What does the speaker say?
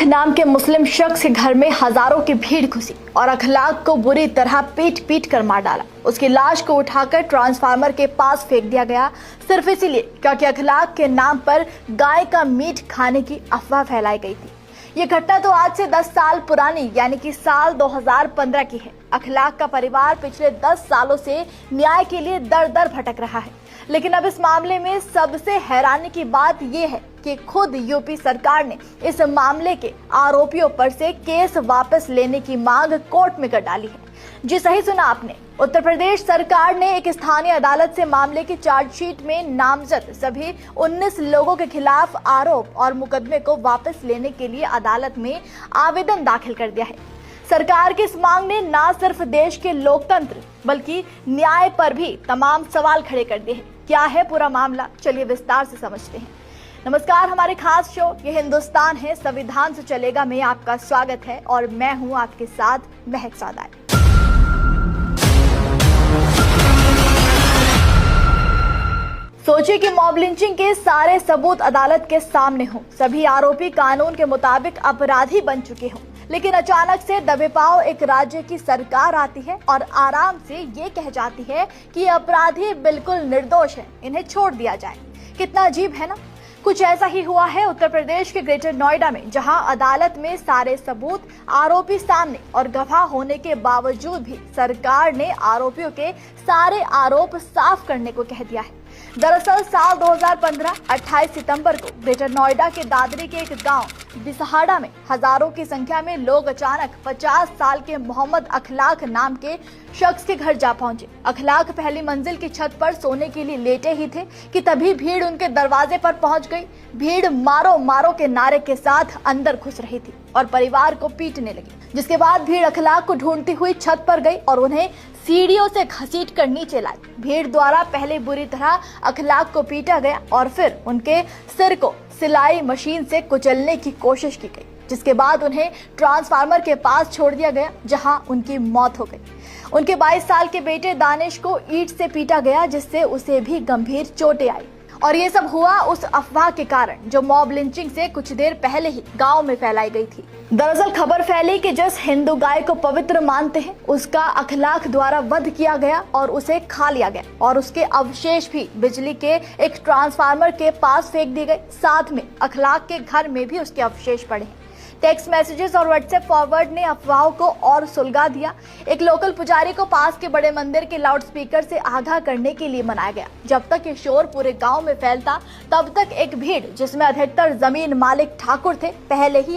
नाम के मुस्लिम शख्स के घर में हजारों की भीड़ घुसी और अखलाक को बुरी तरह पीट पीट कर मार डाला। उसकी लाश को उठाकर ट्रांसफार्मर के पास फेंक दिया गया, सिर्फ इसीलिए क्योंकि अखलाक के नाम पर गाय का मीट खाने की अफवाह फैलाई गई थी। ये घटना तो आज से 10 साल पुरानी यानी कि साल 2015 की है। अखलाक का परिवार पिछले 10 सालों से न्याय के लिए दर दर भटक रहा है, लेकिन अब इस मामले में सबसे हैरानी की बात यह है कि खुद यूपी सरकार ने इस मामले के आरोपियों पर से केस वापस लेने की मांग कोर्ट में कर डाली है। जी सही सुना आपने, उत्तर प्रदेश सरकार ने एक स्थानीय अदालत से मामले की चार्जशीट में नामजद सभी 19 लोगों के खिलाफ आरोप और मुकदमे को वापस लेने के लिए अदालत में आवेदन दाखिल कर दिया है। सरकार की इस मांग ने न सिर्फ देश के लोकतंत्र बल्कि न्याय पर भी तमाम सवाल खड़े कर दिए हैं। क्या है पूरा मामला, चलिए विस्तार से समझते हैं। नमस्कार, हमारे खास शो ये हिंदुस्तान है संविधान से चलेगा में आपका स्वागत है और मैं हूं आपके साथ महक सादाई। सोचिए कि मॉब लिंचिंग के सारे सबूत अदालत के सामने हों, सभी आरोपी कानून के मुताबिक अपराधी बन चुके हों, लेकिन अचानक से दबे पांव एक राज्य की सरकार आती है और आराम से ये कह जाती है कि अपराधी बिल्कुल निर्दोष हैं, इन्हें छोड़ दिया जाए। कितना अजीब है ना। कुछ ऐसा ही हुआ है उत्तर प्रदेश के ग्रेटर नोएडा में, जहां अदालत में सारे सबूत आरोपी सामने और गवाह होने के बावजूद भी सरकार ने आरोपियों के सारे आरोप साफ करने को कह दिया है। दरअसल साल 2015 28 सितंबर को ग्रेटर नोएडा के दादरी के एक गांव बिसहाड़ा में हजारों की संख्या में लोग अचानक 50 साल के मोहम्मद अखलाक नाम के शख्स के घर जा पहुंचे। अखलाक पहली मंजिल की छत पर सोने के लिए लेटे ही थे कि तभी भीड़ उनके दरवाजे पर पहुंच गई। भीड़ मारो मारो के नारे के साथ अंदर घुस रही थी और परिवार को पीटने लगी, जिसके बाद भीड़ अखलाक को ढूंढती हुई छत पर गई और उन्हें सीढ़ियों से घसीट कर नीचे लाई। भीड़ द्वारा पहले बुरी तरह अखलाक को पीटा गया और फिर उनके सिर को सिलाई मशीन से कुचलने की कोशिश की गई, जिसके बाद उन्हें ट्रांसफार्मर के पास छोड़ दिया गया, जहां उनकी मौत हो गई। उनके 22 साल के बेटे दानिश को ईंट से पीटा गया, जिससे उसे भी गंभीर चोटें आई। और ये सब हुआ उस अफवाह के कारण जो मॉब लिंचिंग से कुछ देर पहले ही गांव में फैलाई गई थी। दरअसल खबर फैली कि जिस हिंदू गाय को पवित्र मानते हैं उसका अखलाक द्वारा वध किया गया और उसे खा लिया गया और उसके अवशेष भी बिजली के एक ट्रांसफार्मर के पास फेंक दिए गए। साथ में अखलाक के घर में भी उसके अवशेष पड़े हैं। टेक्स्ट मैसेजेस और व्हाट्सएप फॉरवर्ड ने अफवाहों को और सुलगा दिया। एक लोकल पुजारी को पास के बड़े मंदिर के लाउडस्पीकर से आगाह करने के लिए मनाया गया। जब तक ये शोर पूरे गांव में फैलता तब तक एक भीड़ जिसमें अधिकतर जमीन मालिक ठाकुर थे पहले ही